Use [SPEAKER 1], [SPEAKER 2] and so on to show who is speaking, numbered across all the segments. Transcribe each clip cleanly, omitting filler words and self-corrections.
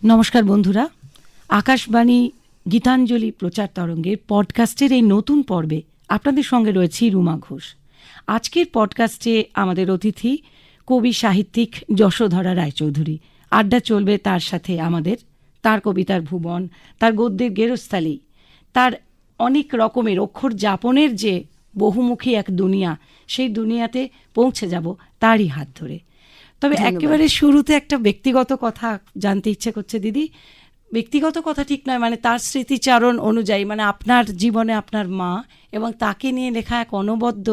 [SPEAKER 1] নমস্কার বন্ধুরা, আকাশবাণী গীতাঞ্জলি প্রচার তরঙ্গের পডকাস্টের এই নতুন পর্বে আপনাদের সঙ্গে রয়েছি রুমা ঘোষ। আজকের পডকাস্টে আমাদের অতিথি কবি সাহিত্যিক যশোধরা রায়চৌধুরী। আড্ডা চলবে তার সাথে আমাদের, তার কবিতার ভুবন, তার গদ্যের গেরস্থালি, তার অনেক রকমের অক্ষর যাপনের যে বহুমুখী এক দুনিয়া, সেই দুনিয়াতে পৌঁছে যাব তারই হাত ধরে। তবে একেবারে শুরুতে একটা ব্যক্তিগত কথা জানতে ইচ্ছে করছে দিদি। ব্যক্তিগত কথা ঠিক নয়, মানে তার স্মৃতিচারণ অনুযায়ী, মানে আপনার জীবনে আপনার মা এবং তাকে নিয়ে লেখা এক অনবদ্য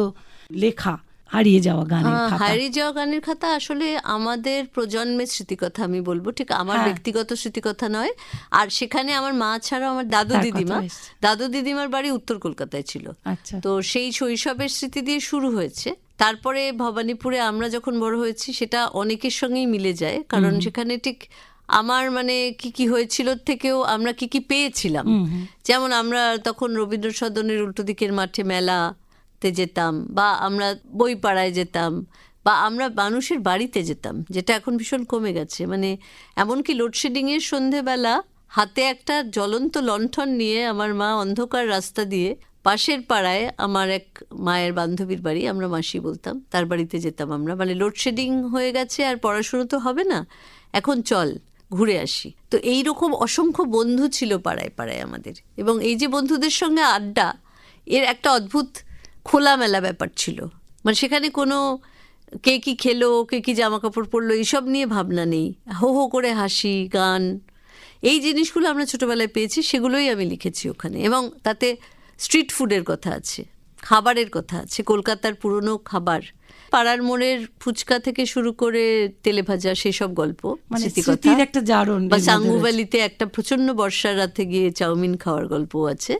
[SPEAKER 1] লেখা হারিয়ে যাওয়া গানের খাতা।
[SPEAKER 2] হারিয়ে যাওয়া গানের খাতা আসলে আমাদের প্রজন্মের স্মৃতিকথা আমি বলবো, ঠিক আমার ব্যক্তিগত স্মৃতিকথা নয়। আর সেখানে আমার মা ছাড়াও আমার দাদু দিদিমার বাড়ি উত্তর কলকাতায় ছিল।
[SPEAKER 1] আচ্ছা।
[SPEAKER 2] তো সেই শৈশবের স্মৃতি দিয়ে শুরু হয়েছে। তারপরে ভবানীপুরে আমরা যখন বড় হয়েছি সেটা অনেকের সঙ্গেই মিলে যায়, কারণ সেখানে ঠিক আমার মানে কি কি হয়েছিল থেকেও আমরা কি কি পেয়েছিলাম। যেমন আমরা তখন রবীন্দ্র সদনের উল্টো দিকের মাঠে মেলাতে যেতাম, বা আমরা বই পাড়ায় যেতাম, বা আমরা মানুষের বাড়িতে যেতাম, যেটা এখন ভীষণ কমে গেছে। মানে এমনকি লোডশেডিংয়ের সন্ধেবেলা হাতে একটা জ্বলন্ত লণ্ঠন নিয়ে আমার মা অন্ধকার রাস্তা দিয়ে পাশের পাড়ায় আমার এক মায়ের বান্ধবীর বাড়ি, আমরা মাসি বলতাম, তার বাড়িতে যেতাম আমরা। মানে লোডশেডিং হয়ে গেছে আর পড়াশুনো তো হবে না, এখন চল ঘুরে আসি। তো এইরকম অসংখ্য বন্ধু ছিল পাড়ায় পাড়ায় আমাদের, এবং এই যে বন্ধুদের সঙ্গে আড্ডা, এর একটা অদ্ভুত খোলামেলা ব্যাপার ছিল। মানে সেখানে কোনো কে কি খেলো, কে কি জামা কাপড় পরলো, এইসব নিয়ে ভাবনা নেই। হো হো করে হাসি, গান, এই জিনিসগুলো আমরা ছোটোবেলায় পেয়েছি, সেগুলোই আমি লিখেছি ওখানে। এবং তাতে স্ট্রিট ফুডের কথা আছে, খাবারের কথা আছে, কলকাতার পুরনো খাবার, পাড়ার মোড়ের ফুচকা থেকে শুরু করে তেলে ভাজা, সেসব গল্প,
[SPEAKER 1] স্মৃতির একটা জারণ।
[SPEAKER 2] বা সাঙ্গু ভ্যালিতে একটা প্রচন্ড বর্ষার রাতে গিয়ে চাউমিন খাওয়ার গল্প আছে।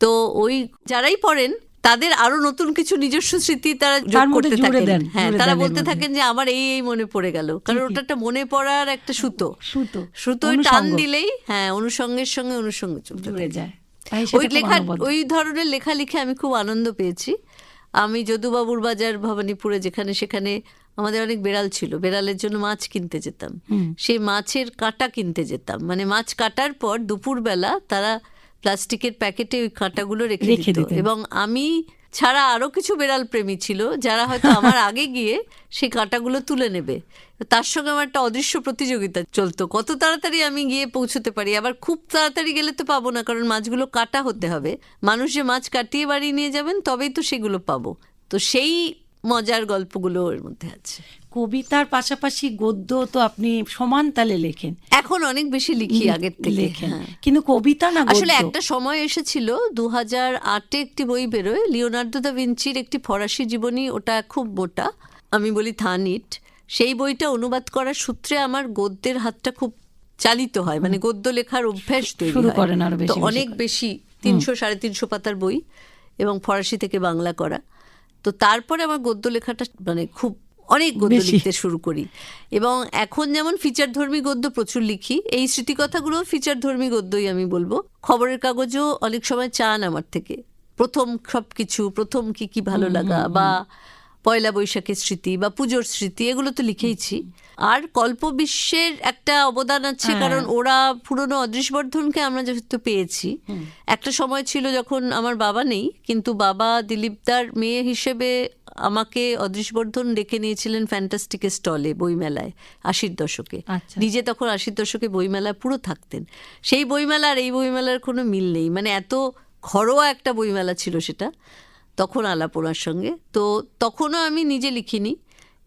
[SPEAKER 2] তো ওই যারাই পড়েন তাদের আরো নতুন কিছু নিজস্ব স্মৃতি তারা যোগ করতে থাকেন। হ্যাঁ, তারা বলতে থাকেন যে আমার এই এই মনে পড়ে গেল, কারণ ওটা একটা মনে পড়ার একটা সুতো টান দিলেই হ্যাঁ অনুষঙ্গের সঙ্গে অনুষঙ্গে চলে যায়। ওই ধরনের লেখা লিখে আমি খুব আনন্দ পেয়েছি। আমি যদুবাবুর বাজার ভবানীপুরে, সেখানে আমাদের অনেক বেড়াল ছিল, বেড়ালের জন্য মাছ কিনতে যেতাম। সেই মাছের কাঁটা কিনতে যেতাম, মানে মাছ কাটার পর দুপুরবেলা তারা প্লাস্টিকের প্যাকেটে ওই কাঁটাগুলো রেখে দিত, এবং আমি ছাড়া আরো কিছু বেড়াল প্রেমী ছিল যারা হয়তো আমার আগে গিয়ে সেই কাঁটাগুলো তুলে নেবে। তার সঙ্গে আমার একটা অদৃশ্য প্রতিযোগিতা চলতো, কত তাড়াতাড়ি আমি গিয়ে পৌঁছতে পারি। আবার খুব তাড়াতাড়ি গেলে তো পাবো না, কারণ মাছগুলো কাটা হতে হবে, মানুষ যে মাছ কাটিয়ে বাড়ি নিয়ে যাবেন তবেই তো সেগুলো পাবো। তো সেই মজার গল্পগুলো ওর মধ্যে আছে।
[SPEAKER 1] কবিতার পাশাপাশি গদ্য তো আপনি সমান তালে লেখেন।
[SPEAKER 2] এখন অনেক বেশি লিখি আগের থেকে লেখেন,
[SPEAKER 1] কিন্তু কবিতা না,
[SPEAKER 2] আসলে একটা সময় এসেছিল 2008-এ একটি বই বেরোয়, লিওনার্দো দা ভিঞ্চির একটি ফরাসি জীবনী, ওটা খুব মোটা, আমি বলি থানিট। সেই বইটা অনুবাদ করার সূত্রে আমার গদ্যের হাতটা খুব চালিত হয়, মানে গদ্য লেখার অভ্যাস তৈরি হয়। তো অনেক বেশি 300-350 পাতার বই, এবং ফরাসি থেকে বাংলা করা। তো তারপরে আমার গদ্য লেখাটা মানে খুব অনেক গদ্য লিখতে শুরু করি, এবং এখন যেমন ফিচার ধর্মী গদ্য প্রচুর লিখি। এই স্মৃতিকথাগুলো ফিচার ধর্মী গদ্যই আমি বলবো। খবরের কাগজও অনেক সময় চান আমার থেকে প্রথম সবকিছু, প্রথম কি কি ভালো লাগা, বা পয়লা বৈশাখের স্মৃতি, বা পুজোর স্মৃতি, এগুলো তো লিখেইছি। আর কল্পবিশ্বের একটা অবদান আছে, কারণ ওরা পুরনো অদৃশবর্ধনকে আমরা যেহেতু পেয়েছি। একটা সময় ছিল যখন আমার বাবা নেই, কিন্তু বাবা দিলীপদার মেয়ে হিসেবে আমাকে অদৃশবর্ধন ডেকে নিয়েছিলেন ফ্যান্টাস্টিকের স্টলে, বইমেলায় 80-র দশকে। নিজে তখন 80-র দশকে বইমেলায় পুরো থাকতেন। সেই বইমেলা আর এই বইমেলার কোনো মিল নেই, মানে এত ঘরোয়া একটা বইমেলা ছিল সেটা তখন আলাপ ওনার সঙ্গে। তো তখনও আমি নিজে লিখিনি,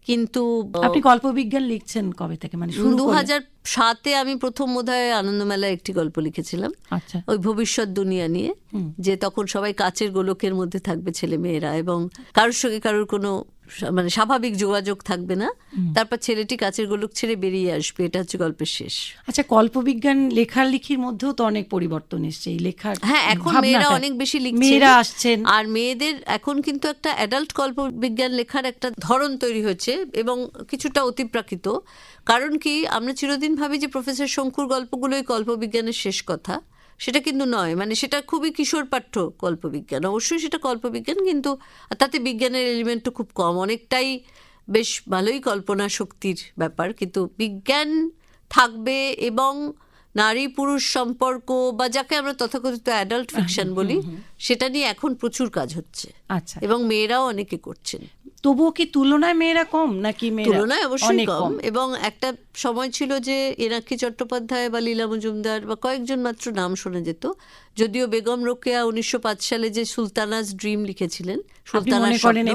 [SPEAKER 2] কিন্তু
[SPEAKER 1] আপনি কল্পবিজ্ঞান লিখছেন কবে থেকে? মানে
[SPEAKER 2] 2007-এ আমি প্রথম বোধহয় আনন্দমেলায় একটি গল্প লিখেছিলাম, ওই ভবিষ্যৎ দুনিয়া নিয়ে, যে তখন সবাই কাচের গোলকের মধ্যে থাকবে ছেলে মেয়েরা, এবং কারোর সঙ্গে কারোর কোনো মানে স্বাভাবিক যোগাযোগ থাকবে না। তারপর ছেলেটি কাচের গোলক ছেড়ে বেরিয়ে আসবে, এটা হচ্ছে গল্পের শেষ।
[SPEAKER 1] আচ্ছা, কল্পবিজ্ঞান লেখালেখির মধ্যেও তো অনেক পরিবর্তন এসছে এই লেখার।
[SPEAKER 2] হ্যাঁ, এখন মেয়েরা অনেক বেশি লিখছে,
[SPEAKER 1] মেয়েরা আসছেন,
[SPEAKER 2] আর মেয়েদের এখন কিন্তু একটা অ্যাডাল্ট কল্পবিজ্ঞান লেখার একটা ধরন তৈরি হয়েছে, এবং কিছুটা অতিপ্রাকৃত। কারণ কি, আমরা চিরদিন ভাবি যে প্রফেসর শঙ্কুর গল্পগুলোই কল্পবিজ্ঞানের শেষ কথা, সেটা কিন্তু নয়। মানে সেটা খুবই কিশোর পাঠ্য কল্পবিজ্ঞান, অবশ্যই সেটা কল্পবিজ্ঞান, কিন্তু তাতে বিজ্ঞানের এলিমেন্টও খুব কম, অনেকটাই বেশ ভালোই কল্পনা শক্তির ব্যাপার, কিন্তু বিজ্ঞান থাকবে এবং নারী পুরুষ সম্পর্ক বা যাকে আমরা তথাকথিত অ্যাডাল্ট ফিকশন বলি, সেটা নিয়ে এখন প্রচুর কাজ হচ্ছে।
[SPEAKER 1] আচ্ছা,
[SPEAKER 2] এবং মেয়েরাও অনেকে করছেন।
[SPEAKER 1] তবুও কি তুলনায় মেয়েরা কম নাকি
[SPEAKER 2] তুলনায় অবশ্যই কম। এবং একটা সময় ছিল যে এনাক্ষী চট্টোপাধ্যায় বা লীলা মজুমদার বা কয়েকজন মাত্র নাম শোনা যেত, যদিও বেগম রোকেয়া 1905 সালে যে সুলতানাস ড্রিম লিখেছিলেন, সুলতানার স্বপ্ন,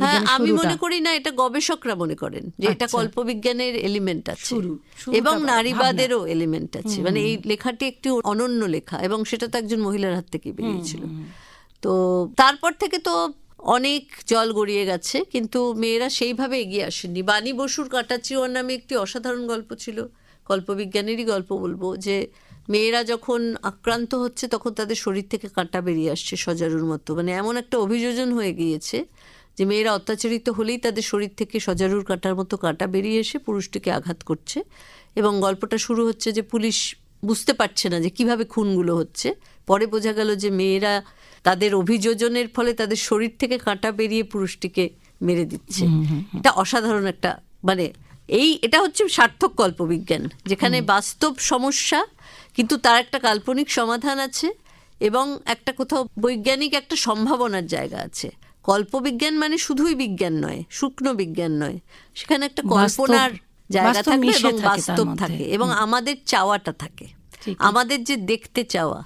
[SPEAKER 2] হ্যাঁ, আমি মনে করি না, এটা গবেষকরা মনে করেন যে এটা কল্পবিজ্ঞানের এলিমেন্ট আছে এবং নারীবাদেরও এলিমেন্ট আছে। মানে এই লেখাটি একটি অনন্য লেখা এবং সেটা তো একজন মহিলার হাত থেকে বেরিয়েছিল। তো তারপর থেকে তো অনেক জল গড়িয়ে গেছে, কিন্তু মেয়েরা সেইভাবে এগিয়ে আসেননি। বাণী বসুর কাটাচিওয়ার নামে একটি অসাধারণ গল্প ছিল, কল্পবিজ্ঞানেরই গল্প বলবো, যে মেয়েরা যখন আক্রান্ত হচ্ছে তখন তাদের শরীর থেকে কাঁটা বেরিয়ে আসছে সজারুর মতো। মানে এমন একটা অভিযোজন হয়ে গিয়েছে যে মেয়েরা অত্যাচারিত হলেই তাদের শরীর থেকে সজারুর কাঁটার মতো কাঁটা বেরিয়ে এসে পুরুষটিকে আঘাত করছে। এবং গল্পটা শুরু হচ্ছে যে পুলিশ বুঝতে পারছে না যে কিভাবে খুনগুলো হচ্ছে। পরে বোঝা গেল যে মেয়েরা তাদের অভিযোজনের ফলে তাদের শরীর থেকে কাঁটা বেরিয়ে পুরুষটিকে মেরে দিচ্ছে। এটা অসাধারণ একটা, মানে এটা হচ্ছে সার্থক কল্পবিজ্ঞান, যেখানে বাস্তব সমস্যা কিন্তু তার একটা কাল্পনিক সমাধান আছে এবং একটা কোথাও বৈজ্ঞানিক একটা সম্ভাবনার জায়গা আছে। কল্পবিজ্ঞান মানে শুধুই বিজ্ঞান নয়, শুকনো বিজ্ঞান নয়, সেখানে একটা কল্পনার জায়গা থাকে এবং বাস্তব থাকে এবং আমাদের চাওয়াটা থাকে, আমাদের যে দেখতে চাওয়া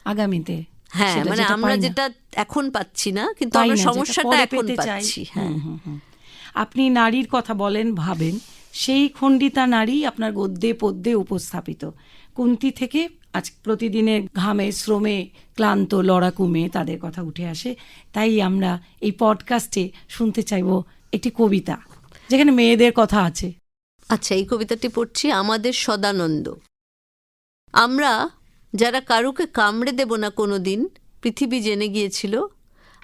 [SPEAKER 1] আগামীতে।
[SPEAKER 2] হ্যাঁ, মানে আমরা যেটা এখন পাচ্ছি না, কিন্তু আমরা সমস্যাটা এখন পাচ্ছি। হ্যাঁ,
[SPEAKER 1] আপনি নারীর কথা বলেন, ভাবেন, সেই খণ্ডিতা নারী আপনার গদ্যে পদ্যে উপস্থাপিত। কুন্তী থেকে আজ প্রতিদিনের ঘামে শ্রমে ক্লান্ত লড়াকু মেয়ে, তাদের কথা উঠে আসে। তাই আমরা এই পডকাস্টে শুনতে চাইব একটি কবিতা যেখানে মেয়েদের কথা আছে।
[SPEAKER 2] আচ্ছা, এই কবিতাটি পড়ছি। আমাদের সদানন্দ। আমরা যারা কারুকে কামড়ে দেব না কোনো দিন, পৃথিবী জেনে গিয়েছিল।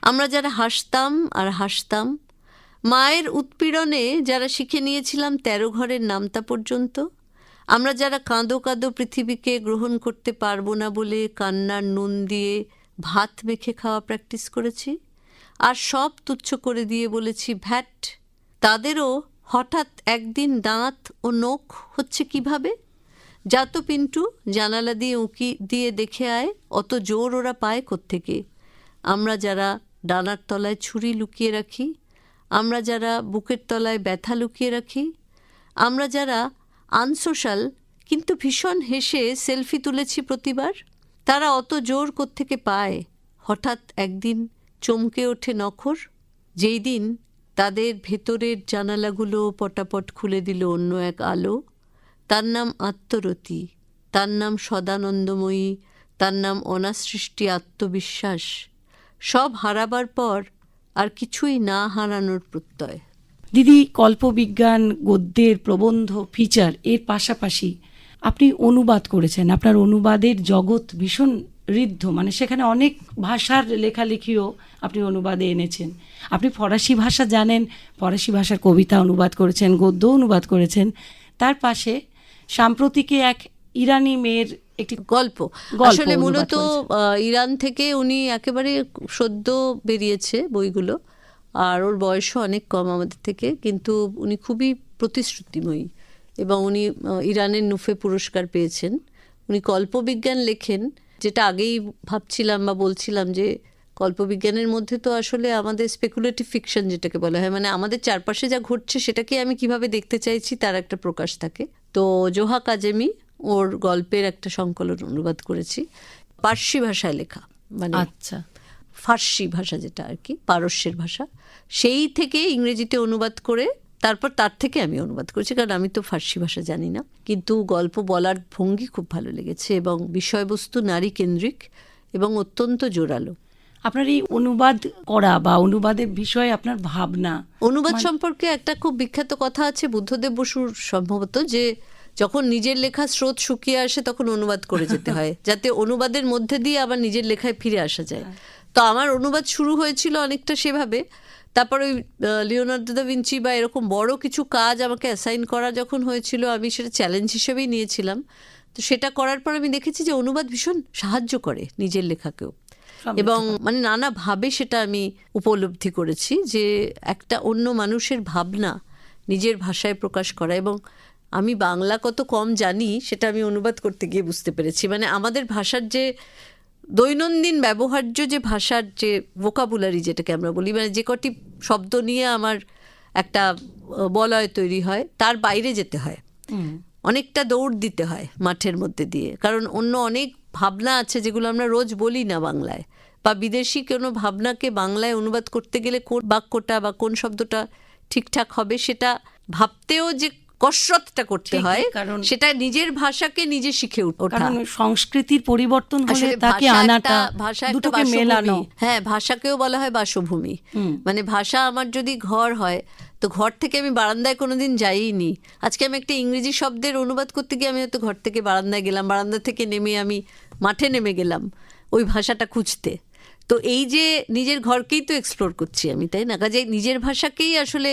[SPEAKER 2] আমরা যারা হাসতাম আর হাসতাম, মায়ের উৎপীড়নে যারা শিখে নিয়েছিলাম 13 ঘরের নামতা পর্যন্ত। আমরা যারা কাঁদো কাঁদো পৃথিবীকে গ্রহণ করতে পারবো না বলে কান্নার নুন দিয়ে ভাত মেখে খাওয়া প্র্যাকটিস করেছি, আর সব তুচ্ছ করে দিয়ে বলেছি ভ্যাট। তাদেরও হঠাৎ একদিন দাঁত ও নখ হচ্ছে কিভাবে। যা তো পিন্টু, জানালা দিয়ে উঁকি দিয়ে দেখে আয়, অত জোর ওরা পায় কোত্থেকে। আমরা যারা ডানার তলায় ছুরি লুকিয়ে রাখি, আমরা যারা বুকের তলায় ব্যথা লুকিয়ে রাখি, আমরা যারা আনসোশ্যাল কিন্তু ভীষণ হেসে সেলফি তুলেছি প্রতিবার, তারা অত জোর কোত্থেকে পায়। হঠাৎ একদিন চমকে ওঠে নখর, যেই দিন তাদের ভেতরের জানালাগুলো পটাপট খুলে দিল অন্য এক আলো। তার নাম আত্মরতি, তার নাম সদানন্দময়ী, তার নাম অনাসৃষ্টি আত্মবিশ্বাস। সব হারাবার পর আর কিছুই না হারানোর প্রত্যয়।
[SPEAKER 1] দিদি, কল্পবিজ্ঞান, গদ্যের প্রবন্ধ, ফিচার, এর পাশাপাশি আপনি অনুবাদ করেছেন। আপনার অনুবাদের জগৎ ভীষণ ঋদ্ধ, মানে সেখানে অনেক ভাষার লেখালেখিও আপনি অনুবাদে এনেছেন। আপনি ফরাসি ভাষা জানেন, ফরাসি ভাষার কবিতা অনুবাদ করেছেন, গদ্য অনুবাদ করেছেন। তার পাশে সাম্প্রতিকে এক ইরানি মেয়ের একটি
[SPEAKER 2] গল্প, আসলে মূলত ইরান থেকে উনি একেবারে সদ্য বেরিয়েছে বইগুলো, আর ওর বয়সও অনেক কম আমাদের থেকে, কিন্তু উনি খুবই প্রতিশ্রুতিময়ী এবং উনি ইরানের নুফে পুরস্কার পেয়েছেন। উনি কল্পবিজ্ঞান লেখেন, যেটা আগেই ভাবছিলাম বা বলছিলাম যে কল্পবিজ্ঞানের মধ্যে তো আসলে আমাদের স্পেকুলেটিভ ফিকশন যেটাকে বলা হয়, মানে আমাদের চারপাশে যা ঘটছে সেটাকে আমি কিভাবে দেখতে চাইছি তার একটা প্রকাশ থাকে। তো জোহা কাজেমি ওর গল্পের একটা সংকলন অনুবাদ করেছি, পার্সি ভাষায় লেখা, মানে
[SPEAKER 1] আচ্ছা
[SPEAKER 2] ফার্সি ভাষা যেটা আর কি, পারস্যের ভাষা, সেই থেকে ইংরেজিতে অনুবাদ করে তারপর তার থেকে আমি অনুবাদ করেছি, কারণ আমি তো ফার্সি ভাষা জানি না। কিন্তু গল্প বলার ভঙ্গি খুব ভালো লেগেছে এবং বিষয়বস্তু নারী কেন্দ্রিক এবং অত্যন্ত জোরালো।
[SPEAKER 1] আপনার এই অনুবাদ করা বা অনুবাদের বিষয়ে আপনার ভাবনা,
[SPEAKER 2] অনুবাদ সম্পর্কে একটা খুব বিখ্যাত কথা আছে বুদ্ধদেব বসুর সম্ভবত, যে যখন নিজের লেখা স্রোত শুকিয়ে আসে তখন অনুবাদ করে যেতে হয়, যাতে অনুবাদের মধ্যে দিয়ে আবার নিজের লেখায় ফিরে আসা যায়। তো আমার অনুবাদ শুরু হয়েছিল অনেকটা সেভাবে। তারপর ওই লিওনার্দো দা ভিঞ্চি বা এরকম বড় কিছু কাজ আমাকে অ্যাসাইন করা যখন হয়েছিল, আমি সেটা চ্যালেঞ্জ হিসেবেই নিয়েছিলাম। তো সেটা করার পর আমি দেখেছি যে অনুবাদ ভীষণ সাহায্য করে নিজের লেখাকেও, এবং মানে নানাভাবে সেটা আমি উপলব্ধি করেছি যে একটা অন্য মানুষের ভাবনা নিজের ভাষায় প্রকাশ করা। এবং আমি বাংলা কত কম জানি সেটা আমি অনুবাদ করতে গিয়ে বুঝতে পেরেছি। মানে আমাদের ভাষার যে দৈনন্দিন ব্যবহার্য যে ভাষার যে ভোকাবুলারি যেটাকে আমরা বলি, মানে যে কটি শব্দ নিয়ে আমার একটা বলয় তৈরি হয়, তার বাইরে যেতে হয়, অনেকটা দৌড় দিতে হয় মাঠের মধ্যে দিয়ে। কারণ অন্য অনেক ভাবনা আছে যেগুলো আমরা রোজ বলি না বাংলায়, বা বিদেশি কোনো ভাবনাকে বাংলায় অনুবাদ করতে গেলে কোন বাক্যটা বা কোন শব্দটা ঠিকঠাক হবে সেটা ভাবতেও যে কসরতটা করতে হয়,
[SPEAKER 1] কারণ
[SPEAKER 2] সেটা নিজের ভাষাকে নিজে শিখে ওঠা।
[SPEAKER 1] কারণ সংস্কৃতির পরিবর্তন হলে
[SPEAKER 2] আসলে
[SPEAKER 1] তাকে
[SPEAKER 2] ভাষা
[SPEAKER 1] আনাটা,
[SPEAKER 2] ভাষা একটা
[SPEAKER 1] দুটোকে
[SPEAKER 2] বাসভূমি।
[SPEAKER 1] মেলানো।
[SPEAKER 2] হ্যাঁ, ভাষাকেও বলা হয় বাসভূমি। মানে ভাষা আমার যদি ঘর হয়, তো ঘর থেকে আমি বারান্দায় কোনোদিন যাইনি। আজকে আমি একটা ইংরেজি শব্দের অনুবাদ করতে গিয়ে আমি হয়তো ঘর থেকে বারান্দায় গেলাম, বারান্দা থেকে নেমে আমি মাঠে নেমে গেলাম ওই ভাষাটা খুঁজতে। তো এই যে নিজের ঘরকেই তো এক্সপ্লোর করছি আমি, তাই না? কাজে নিজের ভাষাকেই আসলে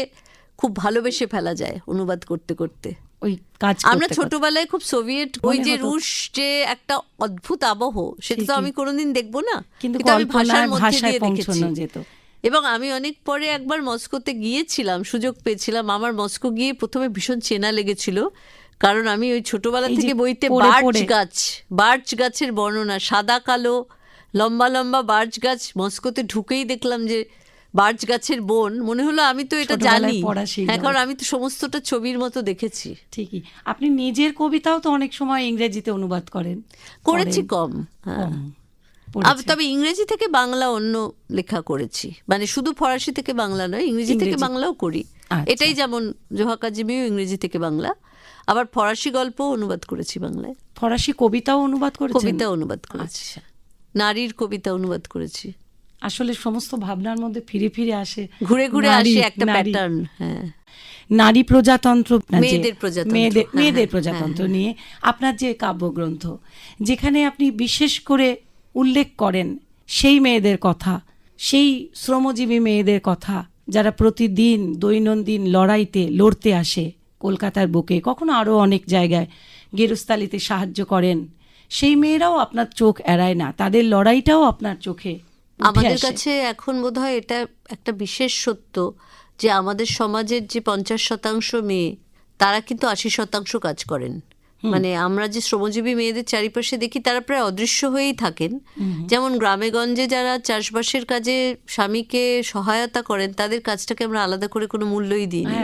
[SPEAKER 2] খুব ভালোবেসে ফেলা যায় অনুবাদ করতে করতে।
[SPEAKER 1] ওই কাজ
[SPEAKER 2] আমরা ছোটবেলায় খুব সোভিয়েট, ওই যে রুশ যে একটা অদ্ভুত আবহ, সেটা তো আমি কোনোদিন দেখবো না,
[SPEAKER 1] কিন্তু
[SPEAKER 2] আমি ভাষার মধ্যে দিয়ে দেখেছি।
[SPEAKER 1] পৌঁছানো যেত।
[SPEAKER 2] এবং আমি অনেক পরে একবার মস্কোতে গিয়েছিলাম, সুযোগ পেয়েছিলাম। আমার মস্কো গিয়ে প্রথমে ভীষণ চেনা লেগেছিল, কারণ আমি ওই ছোটবেলা থেকে বইতে বার্চ গাছের বর্ণনা, সাদা কালো লম্বা লম্বা বার্চ গাছ, মস্কোতে ঢুকেই দেখলাম যে বার্চ গাছের বন, মনে হলো আমি তো এটা জানি। হ্যাঁ, কারণ আমি তো সমস্তটা ছবির মতো দেখেছি।
[SPEAKER 1] ঠিকই। আপনি নিজের কবিতাও তো অনেক সময় ইংরেজিতে অনুবাদ
[SPEAKER 2] করেছি, কম। হ্যাঁ, তবে ইংরেজি থেকে বাংলা অন্য লেখা করেছি, মানে শুধু ফরাসি থেকে বাংলা নয়, ইংরেজি থেকে বাংলাও করি। এটাই যেমন জোহা কাজিমিও ইংরেজি থেকে বাংলা, আবার ফরাসি গল্প অনুবাদ করেছি বাংলায়।
[SPEAKER 1] ফরাসি কবিতাও অনুবাদ করেছি।
[SPEAKER 2] কবিতা অনুবাদ করেছি, নারীর কবিতা অনুবাদ করেছি।
[SPEAKER 1] আসলে সমস্ত ভাবনার মধ্যে ফিরে ফিরে আসে,
[SPEAKER 2] ঘুরে ঘুরে আসে একটা প্যাটার্ন। হ্যাঁ,
[SPEAKER 1] নারী প্রজাতন্ত্র,
[SPEAKER 2] মেয়েদের
[SPEAKER 1] প্রজাতন্ত্র নিয়ে আপনার যে কাব্যগ্রন্থ, যেখানে আপনি বিশেষ করে উল্লেখ করেন সেই মেয়েদের কথা, সেই শ্রমজীবী মেয়েদের কথা, যারা প্রতিদিন দৈনন্দিন লড়তে আসে কলকাতার বুকে, কখনো আরও অনেক জায়গায় গেরস্তালিতে সাহায্য করেন। সেই মেয়েরাও আপনার চোখ এড়ায় না, তাদের লড়াইটাও আপনার চোখে।
[SPEAKER 2] আমাদের কাছে এখন বোধহয় এটা একটা বিশেষ সত্য যে আমাদের সমাজের যে 50% মেয়ে, তারা কিন্তু 80% কাজ করেন। মানে আমরা যে শ্রমজীবী মেয়েদের চারিপাশে দেখি, তারা প্রায় অদৃশ্য হয়েই থাকেন। যেমন গ্রামে গঞ্জে যারা চাষবাসের কাজে স্বামীকে সহায়তা করেন, তাদের কাজটাকে আমরা আলাদা করে কোনো মূল্যই দিই না।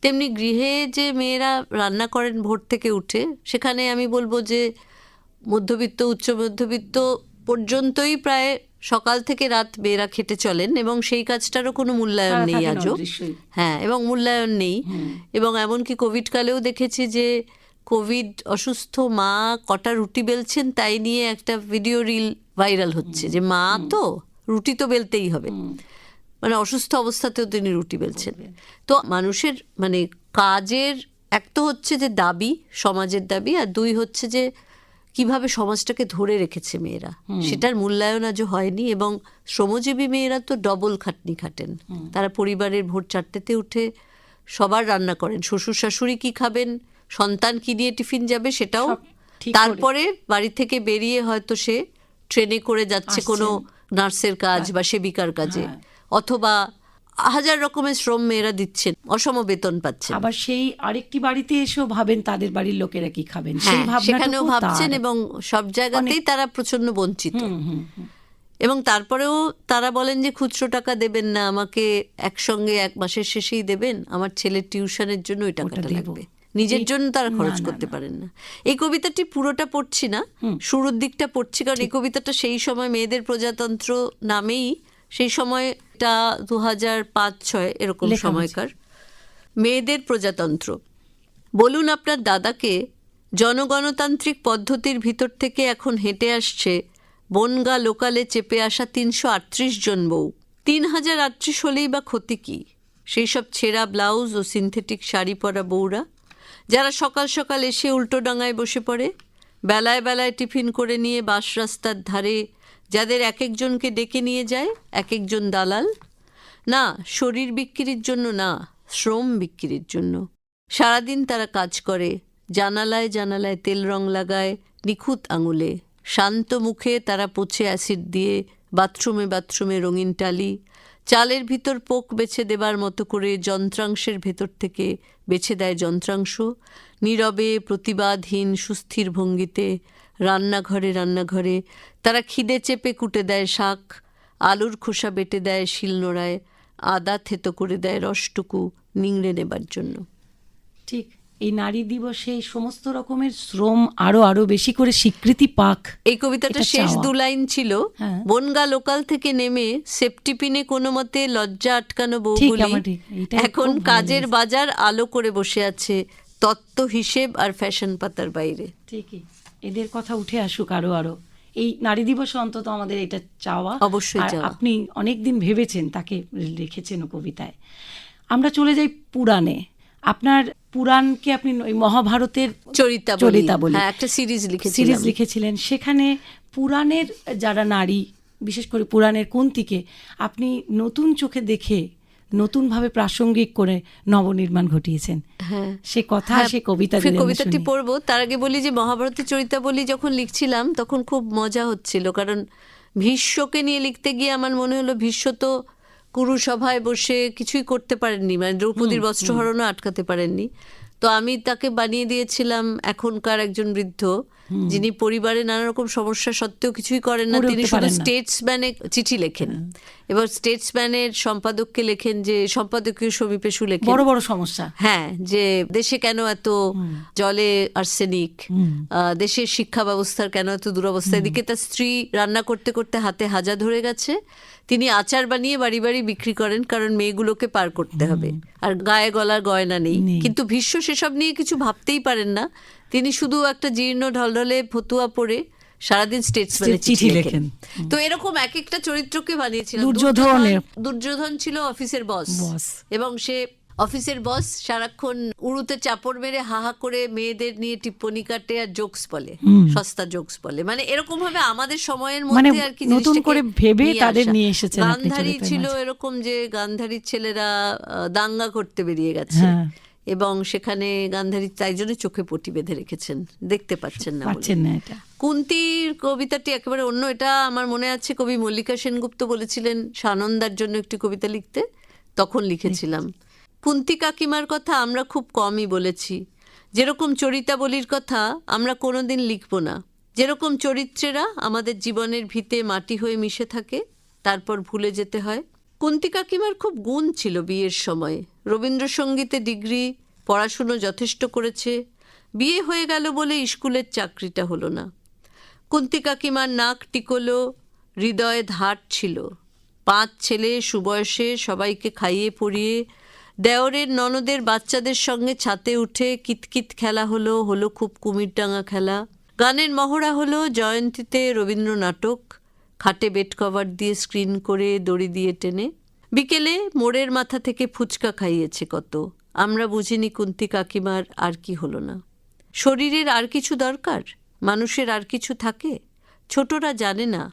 [SPEAKER 2] তেমনি গৃহে যে মেয়েরা রান্না করেন ভোর থেকে উঠে, সেখানে আমি বলবো যে মধ্যবিত্ত, উচ্চ মধ্যবিত্ত পর্যন্তই প্রায় সকাল থেকে রাত মেয়েরা খেটে চলেন, এবং সেই কাজটারও কোনো মূল্যায়ন নেই আজও। হ্যাঁ, এবং মূল্যায়ন নেই। এবং এমনকি কোভিড কালেও দেখেছি যে কোভিড অসুস্থ মা কটা রুটি বেলছেন তাই নিয়ে একটা ভিডিও রিল ভাইরাল হচ্ছে, যে মা তো রুটি তো বেলতেই হবে, মানে অসুস্থ অবস্থাতেও তিনি রুটি বেলছেন। তো মানুষের মানে কাজের এক তো হচ্ছে যে দাবি, সমাজের দাবি, আর দুই হচ্ছে যে কিভাবে সমাজটাকে ধরে রেখেছে মেয়েরা, সেটার মূল্যায়ন আজও হয়নি। এবং শ্রমজীবী মেয়েরা তো ডবল খাটনি খাটেন। তারা পরিবারের ভোর 4টেতে উঠে সবার রান্না করেন, শ্বশুর শাশুড়ি কি খাবেন, সন্তান কি দিয়ে টিফিন যাবে সেটাও, তারপরে বাড়ি থেকে বেরিয়ে হয়তো সে ট্রেনে করে যাচ্ছে কোনো নার্সের কাজ বা সেবিকার কাজে, অথবা হাজার রকমের শ্রম মেয়েরা দিচ্ছেন, অসম বেতন পাচ্ছেন।
[SPEAKER 1] আবার সেই আরেকটি বাড়িতে এসেও ভাবেন তাদের বাড়ির লোকেরা কি খাবেন,
[SPEAKER 2] সেখানেও ভাবছেন, এবং সব জায়গাতেই তারা প্রচন্ড বঞ্চিত। এবং তারপরেও তারা বলেন যে খুচরো টাকা দেবেন না আমাকে, একসঙ্গে এক মাসের শেষেই দেবেন, আমার ছেলের টিউশনের জন্য ওই টাকাটা লাগবে, নিজের জন্য তারা খরচ করতে পারেন না। এই কবিতাটি পুরোটা পড়ছি না, শুরুর দিকটা পড়ছি, কারণ এই কবিতাটা সেই সময় মেয়েদের প্রজাতন্ত্র নামেই, সেই সময়টা 2005-06 এরকম সময়কার। মেয়েদের প্রজাতন্ত্র। বলুন আপনার দাদাকে, জনগণতান্ত্রিক পদ্ধতির ভিতর থেকে এখন হেঁটে আসছে বনগা লোকালে চেপে আসা 338 জন বউ। 3038 হলেই বা ক্ষতি কি? সেই সব ছেঁড়া ব্লাউজ ও সিনথেটিক শাড়ি পরা বউরা, যারা সকাল সকাল এসে উল্টো ডাঙায় বসে পড়ে, বেলায় বেলায় টিফিন করে নিয়ে বাস রাস্তার ধারে, যাদের এক একজনকে ডেকে নিয়ে যায় এক একজন দালাল। না, শরীর বিক্রির জন্য না, শ্রম বিক্রির জন্য। সারাদিন তারা কাজ করে, জানালায় জানালায় তেল রং লাগায় নিখুঁত আঙুলে, শান্ত মুখে তারা পোছে অ্যাসিড দিয়ে, বাথরুমে বাথরুমে রঙিন টালি, চালের ভিতর পোক বেছে দেবার মতো করে যন্ত্রাংশের ভেতর থেকে বেছে দেয় যন্ত্রাংশ, নীরবে প্রতিবাদহীন সুস্থির ভঙ্গিতে রান্নাঘরে তারা খিদে চেপে কুটে দেয় শাক, আলুর খোসা বেটে দেয় শিলনোড়ায়, আদা থেতো করে দেয় রসটুকু নিংড়ে নেবার জন্য।
[SPEAKER 1] ঠিক এই নারী দিবসে এই সমস্ত রকমের শ্রম আরো বেশি করে স্বীকৃতি পাক।
[SPEAKER 2] এই কবিতাটা শেষ দু লাইন ছিল, বনগা লোকাল থেকে নেমে সেফটিপিনে কোনো মতে লজ্জা আটকানো বউগুলি এখন কাজের বাজার আলো করে বসে আছে তত্ত্ব হিসেব আর ফ্যাশন পাতার বাইরে।
[SPEAKER 1] ঠিকই, এদের কথা উঠে আসুক আরো। এই নারী দিবসে অন্তত আমাদের এটা চাওয়া
[SPEAKER 2] অবশ্যই।
[SPEAKER 1] আপনি অনেকদিন ভেবেছেন, তাকে লিখেছেন কবিতায়। আমরা চলে যাই পুরাণে। আপনার পুরাণকে আপনি ওই মহাভারতের চরিতাবলী
[SPEAKER 2] একটা সিরিজ
[SPEAKER 1] লিখেছিলেন। সেখানে পুরাণের যারা নারী, বিশেষ করে পুরাণের কুন্তিকে আপনি নতুন চোখে দেখে নতুনভাবে প্রাসঙ্গিক করে নবনির্মাণ ঘটিয়েছেন। সে কথা সে কবিতাটি
[SPEAKER 2] পড়বো। তার আগে বলি যে মহাভারতের চরিতাবলী যখন লিখছিলাম তখন খুব মজা হচ্ছিল, কারণ ভীষ্মকে নিয়ে লিখতে গিয়ে আমার মনে হলো ভীষ্ম তো কুরুসভায় বসে কিছুই করতে পারেননি, মানে দ্রৌপদীর বস্ত্রহরণও আটকাতে পারেননি। তো আমি তাকে বানিয়ে দিয়েছিলাম এখনকার একজন বৃদ্ধ, যিনি পরিবারে নানা রকম সমস্যা সত্ত্বেও কিছুই করেন না, তিনি শুধু স্টেটসম্যানে চিঠি লেখেন। এবার স্টেটসম্যানের সম্পাদককে লেখেন যে সম্পাদকীয় সমীপেশু লেখেন
[SPEAKER 1] বড় বড় সমস্যা,
[SPEAKER 2] যে দেশে কেন এত জলে আর্সেনিক, দেশের শিক্ষা ব্যবস্থার কেন এত দুরবস্থা। এদিকে তার স্ত্রী রান্না করতে করতে হাতে হাজা ধরে গেছে, তিনি আচার বানিয়ে বাড়ি বাড়ি বিক্রি করেন, কারণ মেয়েগুলোকে পার করতে হবে, আর গায়ে গলার গয়না নেই। কিন্তু ভীষ্ম সেসব নিয়ে কিছু ভাবতেই পারেন না, তিনি শুধু একটা জীর্ণ ঢলঢলে ফতুয়া পরে সারাদিন স্টেটসম্যানে চিঠি লেখেন। তো এরকম এক একটা চরিত্রকে বানিয়েছিলাম। দুর্যোধন ছিল অফিসের বস, এবং সে অফিসের বস সারাক্ষণ উড়ুতে চাপড় মেরে হাহা করে মেয়েদের নিয়ে টিপ্পনি কাটে আর জোকস বলে, সস্তা জোকস বলে। মানে এরকম ভাবে আমাদের সময়ের মধ্যে আর কি
[SPEAKER 1] নতুন করে ভেবে তাদের নিয়ে এসেছেন।
[SPEAKER 2] গান্ধারী ছিল এরকম যে গান্ধারীর ছেলেরা দাঙ্গা করতে বেরিয়ে গেছে, এবং সেখানে গান্ধারী তাই জন্য চোখে পটি বেঁধে রেখেছেন, দেখতে পাচ্ছেন না। কুন্তির কবিতাটি একেবারে অন্য। এটা আমার মনে আছে কবি মল্লিকা সেনগুপ্ত বলেছিলেন সানন্দার জন্য একটি কবিতা লিখতে, তখন লিখেছিলাম। কুন্তি কাকিমার কথা আমরা খুব কমই বলেছি, যেরকম চরিতাবলীর কথা আমরা কোনোদিন লিখব না। যেরকম চরিত্রেরা আমাদের জীবনের ভিতে মাটি হয়ে মিশে থাকে, তারপর ভুলে যেতে হয়। কুন্তি কাকিমার খুব গুণ ছিল বিয়ের সময়। রবীন্দ্রসঙ্গীতে ডিগ্রি, পড়াশুনো যথেষ্ট করেছে, বিয়ে হয়ে গেল বলে স্কুলের চাকরিটা হলো না। কুন্তি কাকিমার নাক টিকলো, হৃদয়ে ধার ছিল। 5 ছেলে সুবয়সে সবাইকে খাইয়ে পরিয়ে দেওরের ননদের বাচ্চাদের সঙ্গে ছাতে উঠে কিতকিত খেলা হলো খুব কুমিরডাঙ্গা খেলা। গানের মহড়া হলো জয়ন্তীতে রবীন্দ্র নাটক, খাটে বেড কভার দিয়ে স্ক্রিন করে দড়ি দিয়ে টেনে। বিকেলে মোড়ের মাথা থেকে ফুচকা খাইয়েছে কত, আমরা বুঝিনি কুন্তি কাকিমার আর কি হলো না। শরীরের আর কিছু দরকার, মানুষের আর কিছু থাকে, ছোটরা জানে না।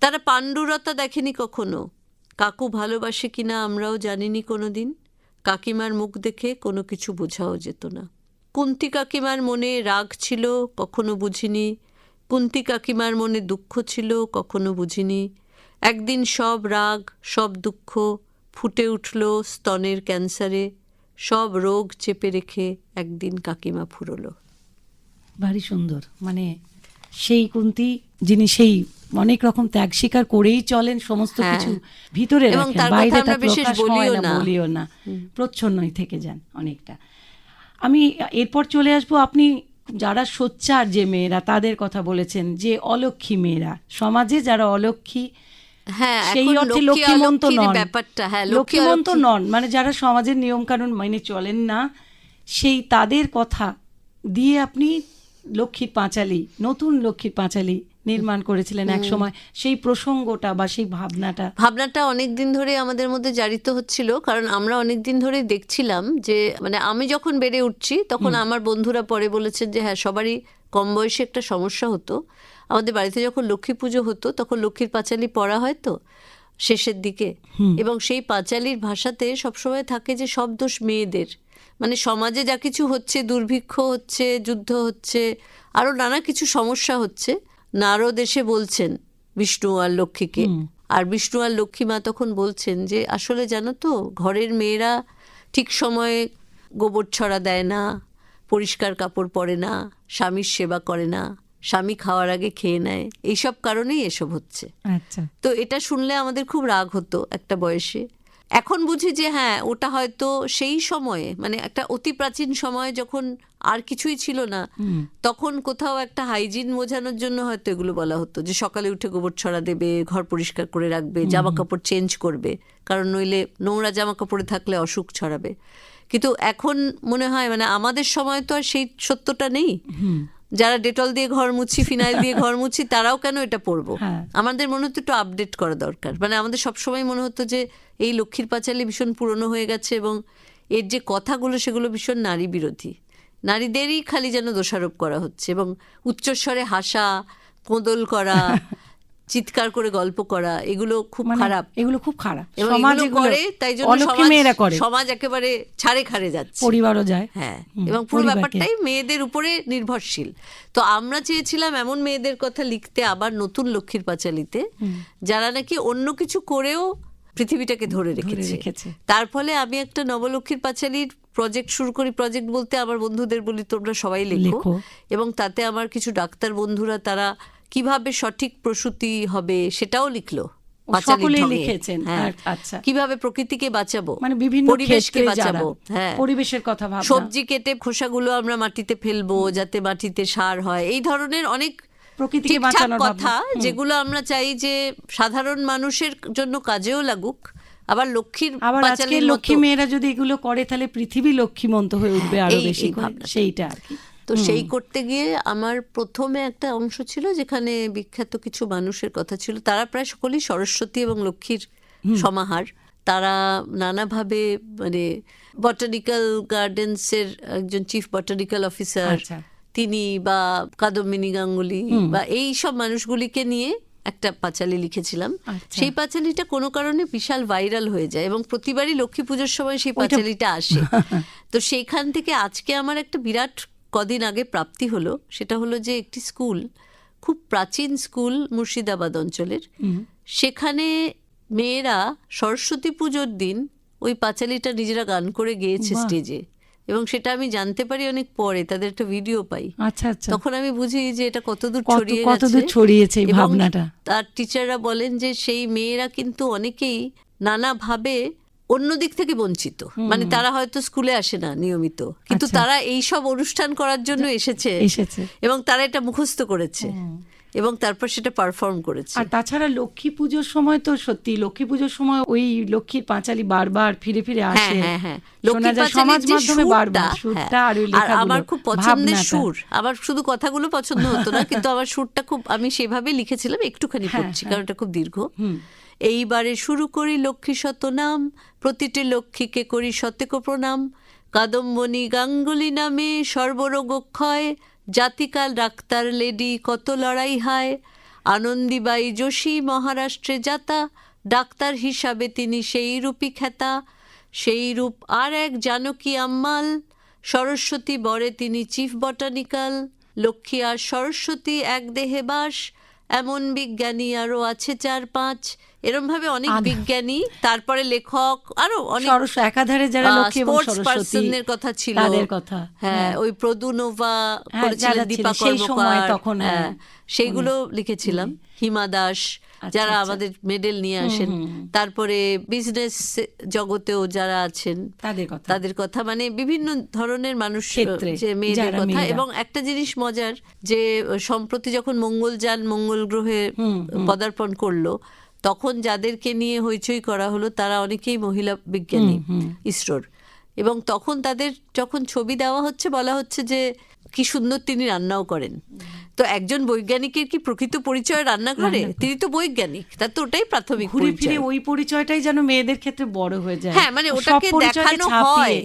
[SPEAKER 2] তারা পাণ্ডুরতা দেখেনি কখনো, কাকু ভালোবাসে কিনা আমরাও জানিনি কোনো দিন। কাকিমার মুখ দেখে কোনো কিছু বোঝাও যেত না। কুন্তি কাকিমার মনে রাগ ছিল, কখনো বুঝিনি। কুন্তি কাকিমার মনে দুঃখ ছিল, কখনো বুঝিনি। একদিন সব রাগ সব দুঃখ ফুটে উঠল স্তনের ক্যান্সারে, সব রোগ চেপে রেখে একদিন কাকিমা ফুরলো।
[SPEAKER 1] ভারী সুন্দর। মানে সেই কুন্তি যিনি সেই অনেক রকম ত্যাগ স্বীকার করেই চলেন, সমস্ত কিছু ভিতরে রাখেন, বাইরে তা প্রকাশ হয় না, বলিও না, প্রচ্ছন্নই থেকে যান অনেকটা। আমি এরপর চলে আসবো, আপনি যারা সোচ্চার যে মেয়েরা তাদের কথা বলেছেন, যে অলক্ষী মেয়েরা, সমাজে যারা অলক্ষী, সেই অর্থে লক্ষ্মীমন্ত নন, লক্ষ্মীমন্ত নন, মানে যারা সমাজের নিয়ম কানুন মেনে চলেন না, সেই তাদের কথা দিয়ে আপনি লক্ষ্মীর পাঁচালী, নতুন লক্ষ্মীর পাঁচালী নির্মাণ করেছিলেন এক সময়। সেই প্রসঙ্গটা বা সেই ভাবনাটা
[SPEAKER 2] অনেক দিন ধরে আমাদের মধ্যে জারিত হচ্ছিল, কারণ আমরা অনেক দিন ধরে দেখছিলাম যে, মানে আমি যখন বেড়ে উঠছি তখন আমার বন্ধুরা পরে বলেছেন যে হ্যাঁ, সবারই কম বয়সে একটা সমস্যা হতো। আমাদের বাড়িতে যখন লক্ষ্মী পুজো হতো তখন লক্ষ্মীর পাঁচালী পড়া হয় তো শেষের দিকে, এবং সেই পাঁচালীর ভাষাতে সবসময় থাকে যে সব দোষ মেয়েদের। মানে সমাজে যা কিছু হচ্ছে, দুর্ভিক্ষ হচ্ছে, যুদ্ধ হচ্ছে, আরও নানা কিছু সমস্যা হচ্ছে, নারদ এসে বলছেন বিষ্ণু আর লক্ষ্মীকে, আর বিষ্ণু আর লক্ষ্মী মা তখন বলছেন যে আসলে জানো তো, ঘরের মেয়েরা ঠিক সময়ে গোবর ছড়া দেয় না, পরিষ্কার কাপড় পরে না, স্বামীর সেবা করে না, স্বামী খাওয়ার আগে খেয়ে নেয়, এইসব কারণেই এসব হচ্ছে।
[SPEAKER 1] আচ্ছা,
[SPEAKER 2] তো এটা শুনলে আমাদের খুব রাগ হতো একটা বয়সে। এখন বুঝি যে হ্যাঁ, ওটা হয়তো সেই সময়ে, মানে একটা অতি প্রাচীন সময়ে যখন আর কিছুই ছিল না, তখন কোথাও একটা হাইজিন বোঝানোর জন্য হয়তো এগুলো বলা হতো, যে সকালে উঠে গোবর ছড়া দেবে, ঘর পরিষ্কার করে রাখবে, জামা কাপড় চেঞ্জ করবে, কারণ নইলে নোংরা জামা কাপড়ে থাকলে অসুখ ছড়াবে। কিন্তু এখন মনে হয় মানে আমাদের সময় তো আর সেই সত্যটা নেই। যারা ডেটল দিয়ে ঘর মুছি, ফিনাইল দিয়ে ঘর মুছি, তারাও কেন এটা পড়বো? আমাদের মনে হতো একটু আপডেট করা দরকার। মানে আমাদের সবসময় মনে হতো যে এই লক্ষ্মীর পাঁচালী ভীষণ পুরনো হয়ে গেছে এবং এর যে কথাগুলো সেগুলো ভীষণ নারী বিরোধী, নারীদেরই খালি যেন দোষারোপ করা হচ্ছে, এবং উচ্চস্বরে হাসা, কোঁদল করা, চিৎকার করে গল্প করা, এগুলো খুব খারাপ।
[SPEAKER 1] এগুলো খুব খারাপ
[SPEAKER 2] এবং
[SPEAKER 1] সমাজ
[SPEAKER 2] এগুলো করে, তাই জন্য সমাজ একেবারে ছাড়ে খাড়ে যাচ্ছে,
[SPEAKER 1] পরিবারও যায়।
[SPEAKER 2] হ্যাঁ, এবং পুরো ব্যাপারটাই মেয়েদের উপরে নির্ভরশীল। তো আমরা চেয়েছিলাম এমন মেয়েদের কথা লিখতে আবার নতুন লক্ষ্মীর পাঁচালীতে, যারা নাকি অন্য কিছু করেও পৃথিবীটাকে ধরে রেখেছে। তার ফলে আমি একটা নবলক্ষ্মীর পাঁচালীর প্রজেক্ট শুরু করি। প্রজেক্ট বলতে আমার বন্ধুদের বলি তোমরা সবাই লেখো, এবং তাতে আমার কিছু ডাক্তার বন্ধুরা তারা কিভাবে সঠিক প্রসূতি হবে সেটাও লিখলো। কিভাবে প্রকৃতিকে বাঁচাবো,
[SPEAKER 1] মানে বিভিন্ন
[SPEAKER 2] পরিবেশকে বাঁচাবো, হ্যাঁ,
[SPEAKER 1] পরিবেশের কথা ভাবনা,
[SPEAKER 2] সবজি কেটে খোসাগুলো আমরা মাটিতে ফেলবো যাতে মাটিতে সার হয়, এই ধরনের অনেক
[SPEAKER 1] প্রকৃতিকে বাঁচানোর
[SPEAKER 2] কথা, যেগুলো আমরা চাই যে সাধারণ মানুষের জন্য কাজেও লাগুক। আবার আজকের
[SPEAKER 1] লক্ষ্মী মেয়েরা যদি এগুলো করে তাহলে পৃথিবী লক্ষ্মীমন্ত হয়ে উঠবে আরো বেশি করে, সেইটা আর কি।
[SPEAKER 2] তো সেই করতে গিয়ে আমার প্রথমে একটা অংশ ছিল যেখানে বিখ্যাত কিছু মানুষের কথা ছিল। তারা প্রায় সকলেই সরস্বতী এবং লক্ষ্মীর সমাহার। তারা নানাভাবে, মানে বটানিক্যাল গার্ডেন্সের একজন চিফ বটানিক্যাল অফিসার তিনি, বা কাদম্বিনী গাঙ্গুলি, বা এই সব মানুষগুলিকে নিয়ে একটা পাঁচালী লিখেছিলাম। সেই পাঁচালীটা কোনো কারণে বিশাল ভাইরাল হয়ে যায় এবং প্রতিবারই লক্ষ্মী পুজোর সময় সেই পাঁচালীটা আসে। তো সেইখান থেকে আজকে আমার একটা বিরাট কদিন আগে প্রাপ্তি হলো, সেটা হলো যে একটি স্কুল, খুব প্রাচীন স্কুল মুর্শিদাবাদ অঞ্চলের, সেখানে মেয়েরা সরস্বতী পুজোর দিন ওই পাঁচালীটা নিজেরা গান করে গেয়েছে স্টেজে, এবং সেটা আমি জানতে পারি অনেক পরে, তাদের একটা ভিডিও পাই। তখন আমি বুঝি যে এটা কতদূর
[SPEAKER 1] ছড়িয়েছে এই ভাবনাটা।
[SPEAKER 2] তার টিচাররা বলেন যে সেই মেয়েরা কিন্তু অনেকেই নানাভাবে অন্য দিক থেকে বঞ্চিত, মানে তারা হয়তো স্কুলে আসে না নিয়মিত, কিন্তু তারা এই সব অনুষ্ঠান করার জন্য এসেছে এবং তারা এটা মুখস্থ করেছে এবং তারপর সেটা পারফর্ম করেছে।
[SPEAKER 1] আর তাছাড়া লক্ষ্মী পুজোর সময় তো সত্যি লক্ষ্মী পুজোর সময় ওই লক্ষ্মীর পাঁচালী বারবার ফিরে ফিরে আসে। সমাজ মাধ্যমে বারবার সুরটা আর ওই লেখাগুলো,
[SPEAKER 2] আমার খুব পছন্দের সুর, আমার শুধু কথাগুলো পছন্দ হতো না, কিন্তু আমার সুরটা খুব, আমি সেভাবে লিখেছিলাম, একটুখানি পড়ছি কারণ এটা খুব দীর্ঘ। এইবারে শুরু করি লক্ষ্মী শতনাম, প্রতিটি লক্ষ্মীকে করি শতেক প্রণাম, কাদম্বিনী গাঙ্গুলি নামে সর্বরোগক্ষয়, জাতিকাল ডাক্তার লেডি কত লড়াই হয়, আনন্দীবাই যোশী মহারাষ্ট্রে যাতা, ডাক্তার হিসাবে তিনি সেই রূপী খ্যাতা, সেই রূপ আর এক জানকী আম্মাল, সরস্বতী বরে তিনি চিফ বটানিক্যাল, লক্ষ্মী আর সরস্বতী এক দেহে বাস, এমন বিজ্ঞানী আরো আছে 4-5, এরকম ভাবে অনেক বিজ্ঞানী, তারপরে লেখক, আরো অনেক
[SPEAKER 1] একাধারে যারা লক্ষ্মী এবং
[SPEAKER 2] সরস্বতীর কথা ছিল, তাদের কথা, হ্যাঁ, ওই প্রদুনোভা করেছিলেন দীপা কর্মকার, তখন সেইগুলো লিখেছিলাম। হিমা দাস, যারা আমাদের মেডেল নিয়ে আসেন, তারপরে বিজনেস জগতেও যারা আছেন তাদের কথা, মানে বিভিন্ন ধরনের মানুষ, যে মেয়েদের কথা। এবং একটা জিনিস মজার, যে সম্প্রতি যখন মঙ্গলযান মঙ্গল গ্রহে পদার্পণ করলো, তখন যাদেরকে নিয়ে হইচই করা হলো তারা অনেকেই মহিলা বিজ্ঞানী ইসরোর, এবং তখন তাদের যখন ছবি দেওয়া হচ্ছে বলা হচ্ছে যে কি সুন্দর তিনি রান্নাও করেন। তো একজন বৈজ্ঞানিকের কি প্রকৃত পরিচয় রান্নাঘরে? তিনি তো বৈজ্ঞানিক, তার তো ওটাই প্রাথমিক পরিচয়।
[SPEAKER 1] ওই পরিচয়টাই যেন মেয়েদের ক্ষেত্রে বড় হয়ে যায়।
[SPEAKER 2] হ্যাঁ, মানে ওটাকে দেখানো হয়,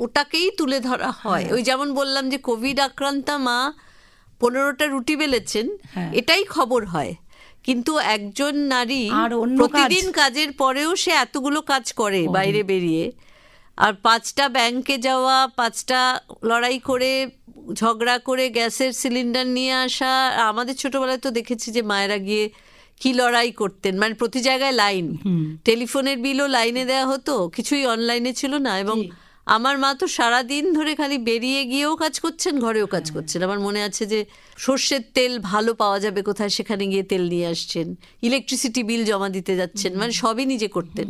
[SPEAKER 2] ওটাকেই তুলে ধরা হয়। ওই যেমন বললাম যে কোভিড আক্রান্তা মা 15টা রুটি বেলেছেন, এটাই খবর হয়, কিন্তু একজন নারী প্রতিদিন কাজের পরেও সে এতগুলো কাজ করে বাইরে বেরিয়ে, আর 5টা ব্যাংকে যাওয়া, 5টা লড়াই করে ঝগড়া করে গ্যাসের সিলিন্ডার নিয়ে আসা। আমাদের ছোটবেলায় তো দেখেছি যে মায়েরা গিয়ে কি লড়াই করতেন, মানে প্রতি জায়গায় লাইন, টেলিফোনের বিলও লাইনে দেওয়া হতো, কিছুই অনলাইনে ছিল না, এবং আমার মা তো সারাদিন ধরে খালি বেরিয়ে গিয়েও কাজ করছেন, ঘরেও কাজ করছেন। আমার মনে আছে যে সর্ষের তেল ভালো পাওয়া যাবে কোথায়, সেখানে গিয়ে তেল নিয়ে আসছেন, ইলেকট্রিসিটি বিল জমা দিতে যাচ্ছেন, মানে সবই নিজে করতেন।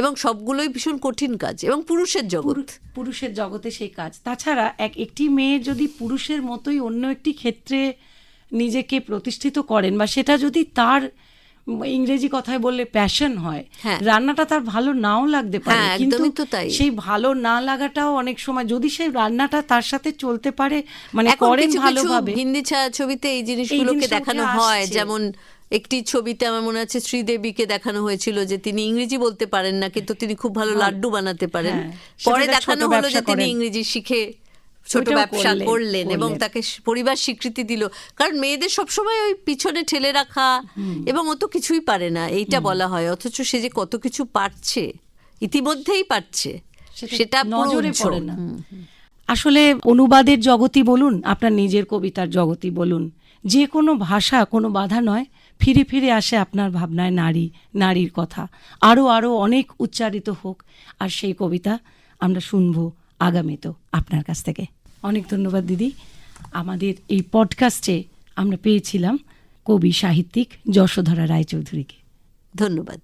[SPEAKER 2] এবং সবগুলোই ভীষণ কঠিন কাজ, এবং পুরুষের জগৎ,
[SPEAKER 1] পুরুষের জগতে সেই কাজ। তাছাড়া একটি মেয়ে যদি পুরুষের মতোই অন্য একটি ক্ষেত্রে নিজেকে প্রতিষ্ঠিত করেন, বা সেটা যদি তার ইংরেজি কথায় বললে প্যাশন হয়,
[SPEAKER 2] হ্যাঁ।
[SPEAKER 1] রান্নাটা তার ভালো নাও লাগতে পারে,
[SPEAKER 2] হ্যাঁ,
[SPEAKER 1] কিন্তু
[SPEAKER 2] একদমই তো তাই।
[SPEAKER 1] সেই ভালো না লাগাটাও অনেক সময় যদি সেই রান্নাটা তার সাথে চলতে পারে, মানে
[SPEAKER 2] এখন
[SPEAKER 1] করেন
[SPEAKER 2] কিছু কিছু
[SPEAKER 1] ভালোভাবে।
[SPEAKER 2] হিন্দি ছবিতে এই জিনিসগুলোকে
[SPEAKER 1] জিনিসটা
[SPEAKER 2] দেখানো
[SPEAKER 1] উঠে
[SPEAKER 2] হয়।
[SPEAKER 1] আসছে।
[SPEAKER 2] যেমন একটি ছবিতে আমার মনে আছে শ্রীদেবীকে দেখানো হয়েছিল যে তিনি ইংরেজি বলতে পারেন না, কিন্তু তিনি খুব ভালো লাড্ডু বানাতে পারেন।
[SPEAKER 1] হ্যাঁ,
[SPEAKER 2] পরে
[SPEAKER 1] সেটা
[SPEAKER 2] দেখানো
[SPEAKER 1] ছোট
[SPEAKER 2] হলো
[SPEAKER 1] ব্যবসা
[SPEAKER 2] যে তিনি
[SPEAKER 1] করেন।
[SPEAKER 2] ইংরেজি শিখে ছোট
[SPEAKER 1] ওইটাও
[SPEAKER 2] ব্যবসা করলেন এবং
[SPEAKER 1] করলেন।
[SPEAKER 2] তাকে পরিবার স্বীকৃতি দিল। কারণ মেয়েদের সবসময় ওই পিছনে ঠেলে রাখা এবং ও তো কিছুই পারে না এইটা বলা হয়, অথচ সে যে কত কিছু পারছে, ইতিমধ্যেই পারছে, সেটা পুরো
[SPEAKER 1] নজরে
[SPEAKER 2] উজ্জ্বল।
[SPEAKER 1] পড়ে না। আসলে অনুবাদের জগতই বলুন, আপনার নিজের কবিতার জগতই বলুন, যে কোনো ভাষা কোনো বাধা নয়, ফিরে ফিরে আসে আপনার ভাবনায় নারী, নারীর কথা আরও আরও অনেক উচ্চারিত হোক। আর সেই কবিতা আমরা শুনবো আগামীতেও আপনার কাছ থেকে। অনেক ধন্যবাদ দিদি। আমাদের এই পডকাস্টে আমরা পেয়েছিলাম কবি সাহিত্যিক যশোধরা রায়চৌধুরীকে।
[SPEAKER 2] ধন্যবাদ।